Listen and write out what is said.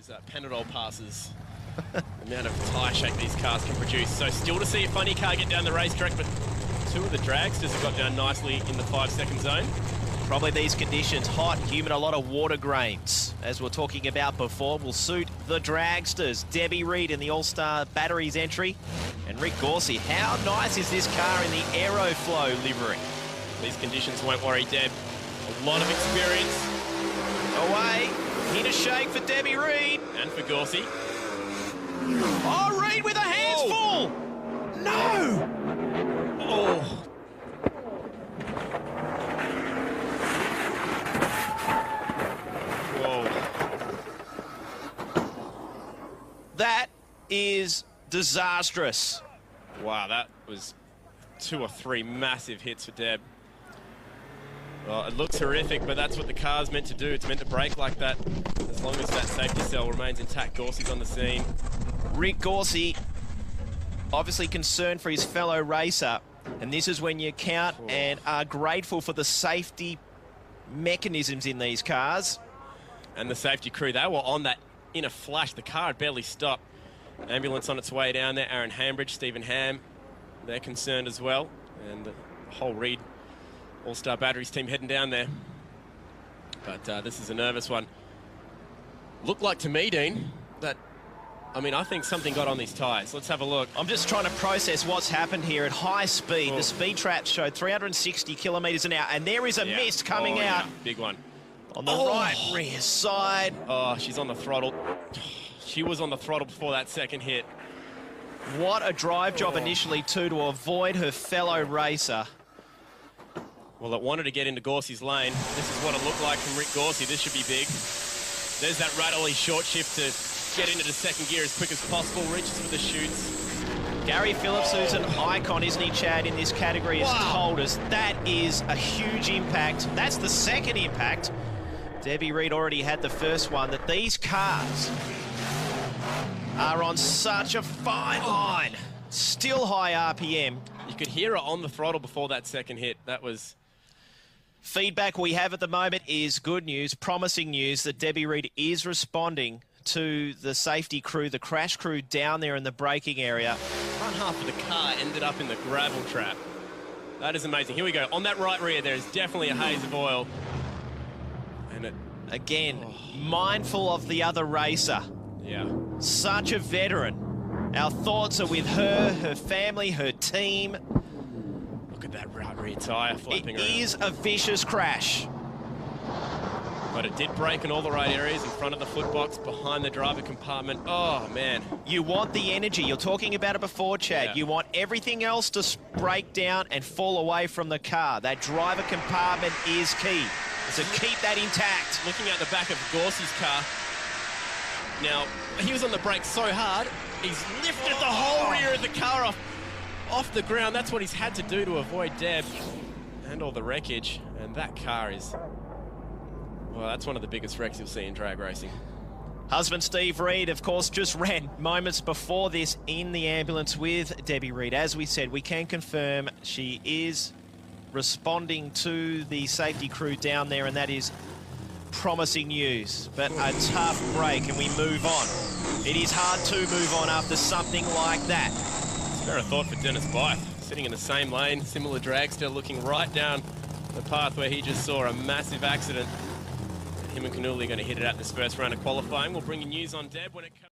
Those Panadol passes. The amount of tyre shake these cars can produce. So still to see a funny car get down the racetrack, but two of the dragsters have got down nicely in the 5-second zone. Probably these conditions, hot, humid, a lot of water grains, as we were talking about before, will suit the dragsters. Debbie Reed in the All-Star Batteries entry. And Rick Gauci, how nice is this car in the Aeroflow livery? These conditions won't worry Deb. A lot of experience. Away, hit a shake for Debbie Reed. And for Gauci. Oh, Reed with a hands full! No! Oh. That is disastrous. Wow, that was 2 or 3 massive hits for Deb. Well, it looks horrific, but that's what the car's meant to do. It's meant to brake like that, as long as that safety cell remains intact. Gauci's on the scene. Rick Gauci, obviously concerned for his fellow racer, and this is when you count and are grateful for the safety mechanisms in these cars. And the safety crew, they were on that in a flash. The car had barely stopped. Ambulance on its way down there. Aaron Hambridge, Stephen Ham, they're concerned as well. And the whole Reed All-Star Batteries team heading down there. But this is a nervous one. Looked like to me, Dean, that, I mean, I think something got on these tyres. Let's have a look. I'm just trying to process what's happened here at high speed. The speed traps showed 360 kilometres an hour, and there is a mist coming out. Big one. On the right rear side. Oh, she's on the throttle. She was on the throttle before that second hit. What a drive job initially, too, to avoid her fellow racer. Well, it wanted to get into Gauci's lane. This is what it looked like from Rick Gauci. This should be big. There's that rattly short shift to get into the second gear as quick as possible. Reaches for the chutes. Gary Phillips, who's an icon, isn't he, Chad, in this category, has told us that is a huge impact. That's the second impact. Debbie Reed already had the first one, that these cars are on such a fine line. Still high RPM. You could hear her on the throttle before that second hit. That was... Feedback we have at the moment is good news, promising news, that Debbie Reed is responding to the safety crew, the crash crew down there in the braking area. Front half of the car ended up in the gravel trap. That is amazing. Here we go. On that right rear, there is definitely a haze of oil. And it... Again, mindful of the other racer. Yeah. Such a veteran. Our thoughts are with her, her family, her team. Look at that right rear tyre flapping around. It is a vicious crash. But it did break in all the right areas, in front of the footbox, behind the driver compartment. Oh, man. You want the energy. You're talking about it before, Chad. Yeah. You want everything else to break down and fall away from the car. That driver compartment is key. So keep that intact. Looking at the back of Gauci's car. Now, he was on the brakes so hard, he's lifted the whole rear of the car off the ground. That's what he's had to do to avoid Deb and all the wreckage. And that car is... Well, that's one of the biggest wrecks you'll see in drag racing. Husband Steve Reed, of course, just ran moments before this in the ambulance with Debbie Reed. As we said, we can confirm she is responding to the safety crew down there, and that is promising news. But a tough break, and we move on. It is hard to move on after something like that. Spare a thought for Dennis Byth, sitting in the same lane, similar dragster, looking right down the path where he just saw a massive accident. Him and Canuli are going to hit it out this first round of qualifying. We'll bring you news on Deb when it comes.